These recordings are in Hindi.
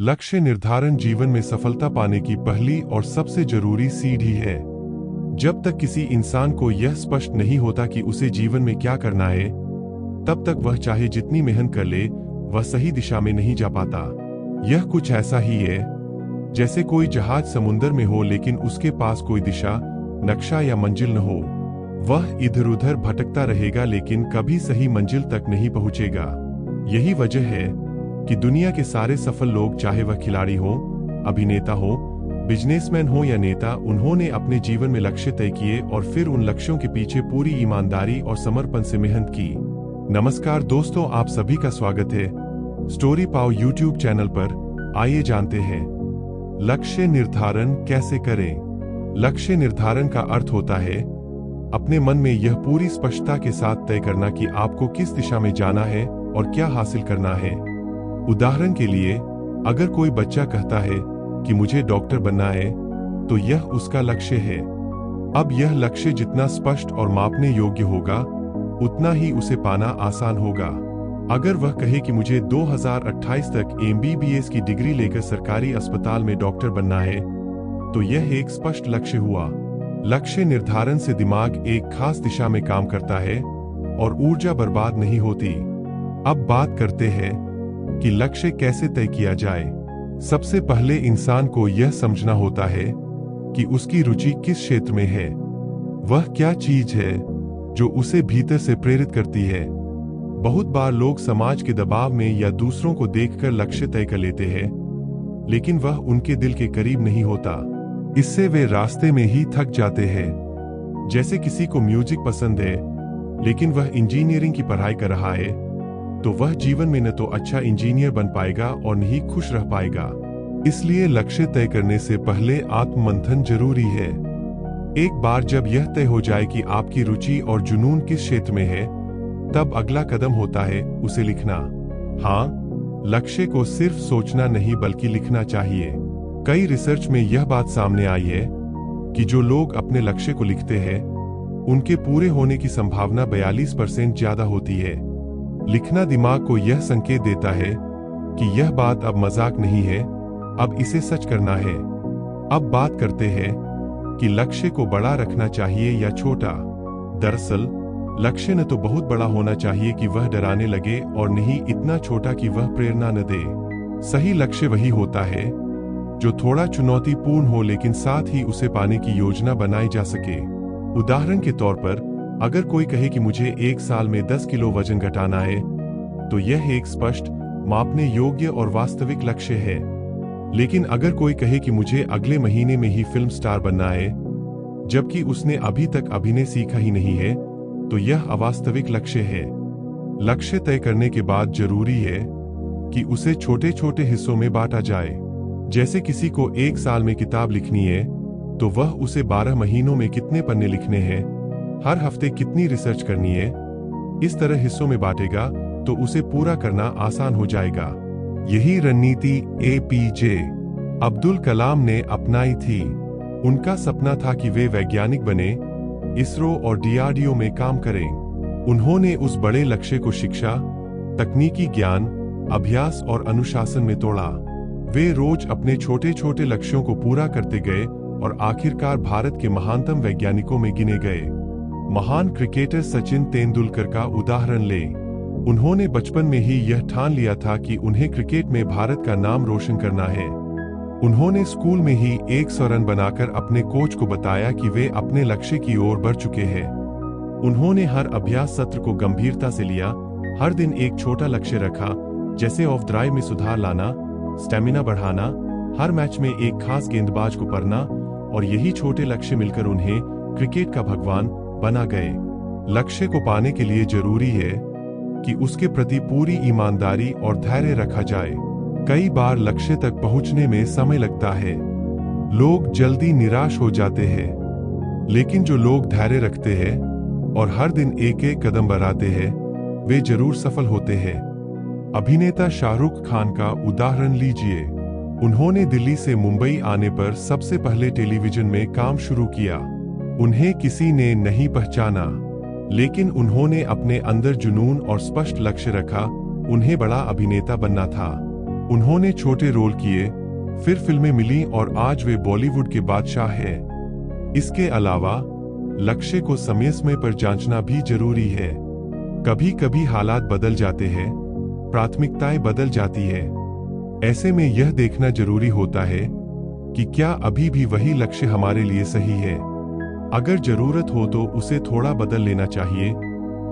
लक्ष्य निर्धारण जीवन में सफलता पाने की पहली और सबसे जरूरी सीढ़ी है। जब तक किसी इंसान को यह स्पष्ट नहीं होता कि उसे जीवन में क्या करना है, तब तक वह चाहे जितनी मेहनत कर ले, वह सही दिशा में नहीं जा पाता। यह कुछ ऐसा ही है जैसे कोई जहाज समुद्र में हो लेकिन उसके पास कोई दिशा, नक्शा या मंजिल न हो। वह इधर उधर भटकता रहेगा लेकिन कभी सही मंजिल तक नहीं पहुंचेगा। यही वजह है कि दुनिया के सारे सफल लोग, चाहे वह खिलाड़ी हो, अभिनेता हो, बिजनेसमैन हो या नेता, उन्होंने अपने जीवन में लक्ष्य तय किए और फिर उन लक्ष्यों के पीछे पूरी ईमानदारी और समर्पण से मेहनत की। नमस्कार दोस्तों, आप सभी का स्वागत है स्टोरी पाव यूट्यूब चैनल पर। आइए जानते हैं लक्ष्य निर्धारण कैसे करें। लक्ष्य निर्धारण का अर्थ होता है अपने मन में यह पूरी स्पष्टता के साथ तय करना कि आपको किस दिशा में जाना है और क्या हासिल करना है। उदाहरण के लिए, अगर कोई बच्चा कहता है कि मुझे डॉक्टर बनना है, तो यह उसका लक्ष्य है। अब यह लक्ष्य जितना स्पष्ट और मापने योग्य होगा, उतना ही उसे पाना आसान होगा। अगर वह कहे कि मुझे 2028 तक MBBS की डिग्री लेकर सरकारी अस्पताल में डॉक्टर बनना है, तो यह एक स्पष्ट लक्ष्य हुआ। लक्ष्य निर्धारण से दिमाग एक खास दिशा में काम करता है और ऊर्जा बर्बाद नहीं होती। अब बात करते हैं कि लक्ष्य कैसे तय किया जाए। सबसे पहले इंसान को यह समझना होता है कि उसकी रुचि किस क्षेत्र में है। वह क्या चीज है जो उसे भीतर से प्रेरित करती है। बहुत बार लोग समाज के दबाव में या दूसरों को देखकर लक्ष्य तय कर लेते हैं, लेकिन वह उनके दिल के करीब नहीं होता। इससे वे रास्ते में ही थक जाते हैं। जैसे किसी को म्यूजिक पसंद है, लेकिन वह इंजीनियरिंग की पढ़ाई कर रहा है, तो वह जीवन में न तो अच्छा इंजीनियर बन पाएगा और न ही खुश रह पाएगा। इसलिए लक्ष्य तय करने से पहले आत्ममंथन जरूरी है। एक बार जब यह तय हो जाए कि आपकी रुचि और जुनून किस क्षेत्र में है, तब अगला कदम होता है उसे लिखना। हाँ, लक्ष्य को सिर्फ सोचना नहीं बल्कि लिखना चाहिए। कई रिसर्च में यह बात सामने आई है कि जो लोग अपने लक्ष्य को लिखते हैं, उनके पूरे होने की संभावना 42% ज्यादा होती है। लिखना दिमाग को यह संकेत देता है कि यह बात अब मजाक नहीं है, अब इसे सच करना है। अब बात करते हैं कि लक्ष्य को बड़ा रखना चाहिए या छोटा। दरअसल लक्ष्य न तो बहुत बड़ा होना चाहिए कि वह डराने लगे और न ही इतना छोटा कि वह प्रेरणा न दे। सही लक्ष्य वही होता है जो थोड़ा चुनौतीपूर्ण हो लेकिन साथ ही उसे पाने की योजना बनाई जा सके। उदाहरण के तौर पर, अगर कोई कहे कि मुझे 1 साल में 10 किलो वजन घटाना है, तो यह एक स्पष्ट, मापने योग्य और वास्तविक लक्ष्य है। लेकिन अगर कोई कहे कि मुझे अगले महीने में ही फिल्म स्टार बनना है, जबकि उसने अभी तक अभिनय सीखा ही नहीं है, तो यह अवास्तविक लक्ष्य है। लक्ष्य तय करने के बाद जरूरी है कि उसे छोटे छोटे हिस्सों में बांटा जाए। जैसे किसी को 1 साल में किताब लिखनी है, तो वह उसे 12 महीनों में कितने पन्ने लिखने हैं, हर हफ्ते कितनी रिसर्च करनी है, इस तरह हिस्सों में बांटेगा तो उसे पूरा करना आसान हो जाएगा। यही रणनीति APJ अब्दुल कलाम ने अपनाई थी। उनका सपना था कि वे वैज्ञानिक बने, इसरो और DRDO में काम करें। उन्होंने उस बड़े लक्ष्य को शिक्षा, तकनीकी ज्ञान, अभ्यास और अनुशासन में तोड़ा। वे रोज अपने छोटे छोटे लक्ष्यों को पूरा करते गए और आखिरकार भारत के महानतम वैज्ञानिकों में गिने गए। महान क्रिकेटर सचिन तेंदुलकर का उदाहरण लें। उन्होंने बचपन में ही यह ठान लिया था कि उन्हें क्रिकेट में भारत का नाम रोशन करना है। उन्होंने स्कूल में ही 100 रन बनाकर अपने कोच को बताया कि वे अपने लक्ष्य की ओर बढ़ चुके हैं। उन्होंने हर अभ्यास सत्र को गंभीरता से लिया, हर दिन एक छोटा लक्ष्य रखा, जैसे ऑफ ड्राइव में सुधार लाना, स्टेमिना बढ़ाना, हर मैच में एक खास गेंदबाज को पढ़ना, और यही छोटे लक्ष्य मिलकर उन्हें क्रिकेट का भगवान बना गए। लक्ष्य को पाने के लिए जरूरी है कि उसके प्रति पूरी ईमानदारी और धैर्य रखा जाए। कई बार लक्ष्य तक पहुंचने में समय लगता है। लोग जल्दी निराश हो जाते हैं, लेकिन जो लोग धैर्य रखते हैं और हर दिन एक एक कदम बढ़ाते हैं, वे जरूर सफल होते हैं। अभिनेता शाहरुख खान का उदाहरण लीजिए। उन्होंने दिल्ली से मुंबई आने पर सबसे पहले टेलीविजन में काम शुरू किया। उन्हें किसी ने नहीं पहचाना, लेकिन उन्होंने अपने अंदर जुनून और स्पष्ट लक्ष्य रखा। उन्हें बड़ा अभिनेता बनना था। उन्होंने छोटे रोल किए, फिर फिल्में मिली और आज वे बॉलीवुड के बादशाह हैं। इसके अलावा लक्ष्य को समय समय पर जांचना भी जरूरी है। कभी कभी हालात बदल जाते हैं, प्राथमिकताएं बदल जाती है। ऐसे में यह देखना जरूरी होता है कि क्या अभी भी वही लक्ष्य हमारे लिए सही है। अगर जरूरत हो तो उसे थोड़ा बदल लेना चाहिए,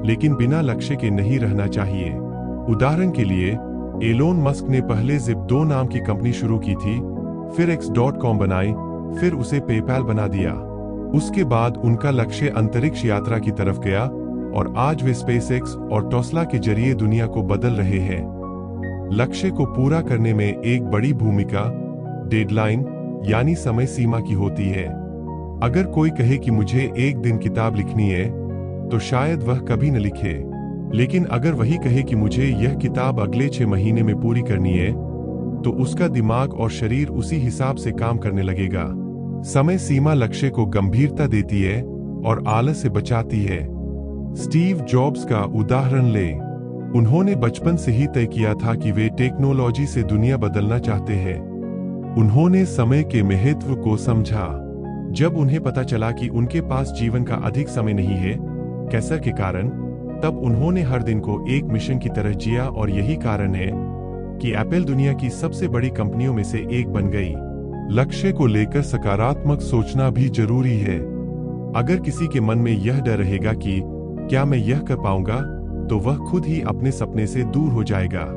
लेकिन बिना लक्ष्य के नहीं रहना चाहिए। उदाहरण के लिए, एलोन मस्क ने पहले Zip2 नाम की कंपनी शुरू की थी, फिर X.com बनाई, फिर उसे पेपैल बना दिया। उसके बाद उनका लक्ष्य अंतरिक्ष यात्रा की तरफ गया और आज वे SpaceX और टेस्ला के जरिए दुनिया को बदल रहे हैं। लक्ष्य को पूरा करने में एक बड़ी भूमिका डेडलाइन यानी समय सीमा की होती है। अगर कोई कहे कि मुझे एक दिन किताब लिखनी है, तो शायद वह कभी न लिखे। लेकिन अगर वही कहे कि मुझे यह किताब अगले 6 महीने में पूरी करनी है, तो उसका दिमाग और शरीर उसी हिसाब से काम करने लगेगा। समय सीमा लक्ष्य को गंभीरता देती है और आलस से बचाती है। स्टीव जॉब्स का उदाहरण लें। उन्होंने बचपन से ही तय किया था कि वे टेक्नोलॉजी से दुनिया बदलना चाहते हैं। उन्होंने समय के महत्व को समझा। जब उन्हें पता चला कि उनके पास जीवन का अधिक समय नहीं है, कैंसर के कारण, तब उन्होंने हर दिन को एक मिशन की तरह जिया और यही कारण है कि एप्पल दुनिया की सबसे बड़ी कंपनियों में से एक बन गई। लक्ष्य को लेकर सकारात्मक सोचना भी जरूरी है। अगर किसी के मन में यह डर रहेगा कि क्या मैं यह कर पाऊंगा, तो वह खुद ही अपने सपने से दूर हो जाएगा।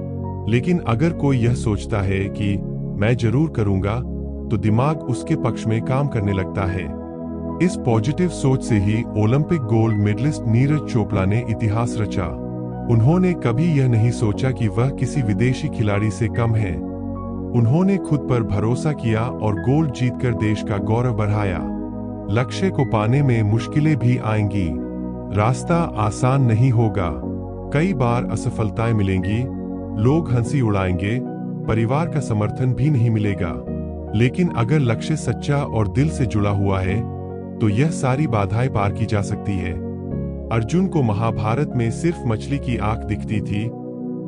लेकिन अगर कोई यह सोचता है कि मैं जरूर करूंगा, तो दिमाग उसके पक्ष में काम करने लगता है। इस पॉजिटिव सोच से ही Olympic gold medalist Neeraj Chopra ने इतिहास रचा। उन्होंने कभी यह नहीं सोचा कि वह किसी विदेशी खिलाड़ी से कम है। उन्होंने खुद पर भरोसा किया और गोल्ड जीतकर देश का गौरव बढ़ाया। लक्ष्य को पाने में मुश्किलें भी आएंगी। रास्ता आसान नहीं होगा। कई बार असफलताएं मिलेंगी, लोग हंसी उड़ाएंगे, परिवार का समर्थन भी नहीं मिलेगा। लेकिन अगर लक्ष्य सच्चा और दिल से जुड़ा हुआ है, तो यह सारी बाधाएं पार की जा सकती है। अर्जुन को महाभारत में सिर्फ मछली की आंख दिखती थी,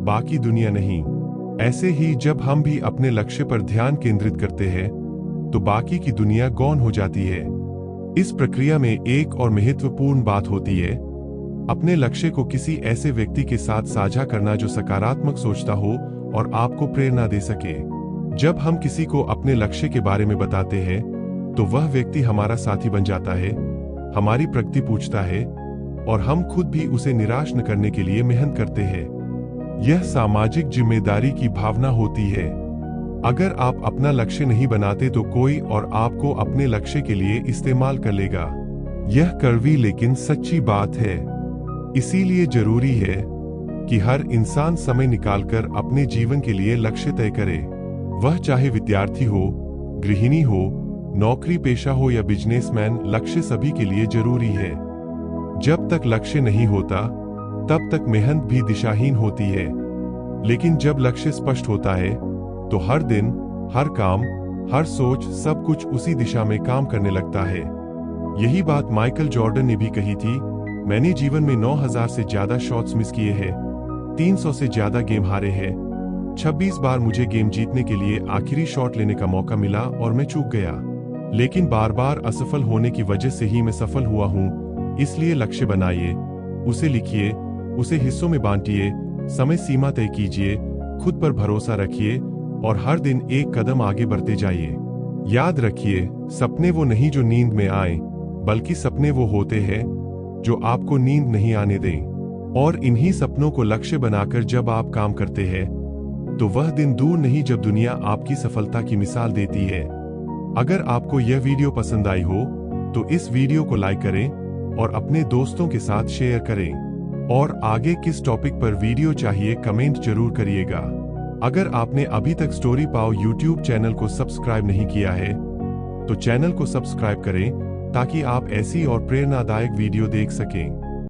बाकी दुनिया नहीं। ऐसे ही जब हम भी अपने लक्ष्य पर ध्यान केंद्रित करते हैं, तो बाकी की दुनिया गौण हो जाती है। इस प्रक्रिया में एक और महत्वपूर्ण बात होती है, अपने लक्ष्य को किसी ऐसे व्यक्ति के साथ साझा करना जो सकारात्मक सोचता हो और आपको प्रेरणा दे सके। जब हम किसी को अपने लक्ष्य के बारे में बताते हैं, तो वह व्यक्ति हमारा साथी बन जाता है, हमारी प्रगति पूछता है और हम खुद भी उसे निराश न करने के लिए मेहनत करते हैं। यह सामाजिक जिम्मेदारी की भावना होती है। अगर आप अपना लक्ष्य नहीं बनाते, तो कोई और आपको अपने लक्ष्य के लिए इस्तेमाल कर लेगा। यह कड़वी लेकिन सच्ची बात है। इसीलिए जरूरी है कि हर इंसान समय निकालकर अपने जीवन के लिए लक्ष्य तय करे। वह चाहे विद्यार्थी हो, गृहिणी हो, नौकरी पेशा हो या बिजनेसमैन, लक्ष्य सभी के लिए जरूरी है। जब तक लक्ष्य नहीं होता, तब तक मेहनत भी दिशाहीन होती है। लेकिन जब लक्ष्य स्पष्ट होता है, तो हर दिन, हर काम, हर सोच, सब कुछ उसी दिशा में काम करने लगता है। यही बात माइकल जॉर्डन ने भी कही थी। मैंने जीवन में 9000 से ज्यादा शॉट्स मिस किए हैं, 300 से ज्यादा गेम हारे हैं, 26 बार मुझे गेम जीतने के लिए आखिरी शॉट लेने का मौका मिला और मैं चूक गया। लेकिन बार बार असफल होने की वजह से ही मैं सफल हुआ हूँ। इसलिए लक्ष्य बनाइए, उसे लिखिए, उसे हिस्सों में बांटिए, समय सीमा तय कीजिए, खुद पर भरोसा रखिए और हर दिन एक कदम आगे बढ़ते जाइए। याद रखिए, सपने वो नहीं जो नींद में आए, बल्कि सपने वो होते हैं जो आपको नींद नहीं आने दें। और इन्हीं सपनों को लक्ष्य बनाकर जब आप काम करते हैं, तो वह दिन दूर नहीं जब दुनिया आपकी सफलता की मिसाल देती है। अगर आपको यह वीडियो पसंद आई हो, तो इस वीडियो को लाइक करें और अपने दोस्तों के साथ शेयर करें। और आगे किस टॉपिक पर वीडियो चाहिए कमेंट जरूर करिएगा। अगर आपने अभी तक स्टोरी पाव यूट्यूब चैनल को सब्सक्राइब नहीं किया है, तो चैनल को सब्सक्राइब करें ताकि आप ऐसी और प्रेरणादायक वीडियो देख सकें।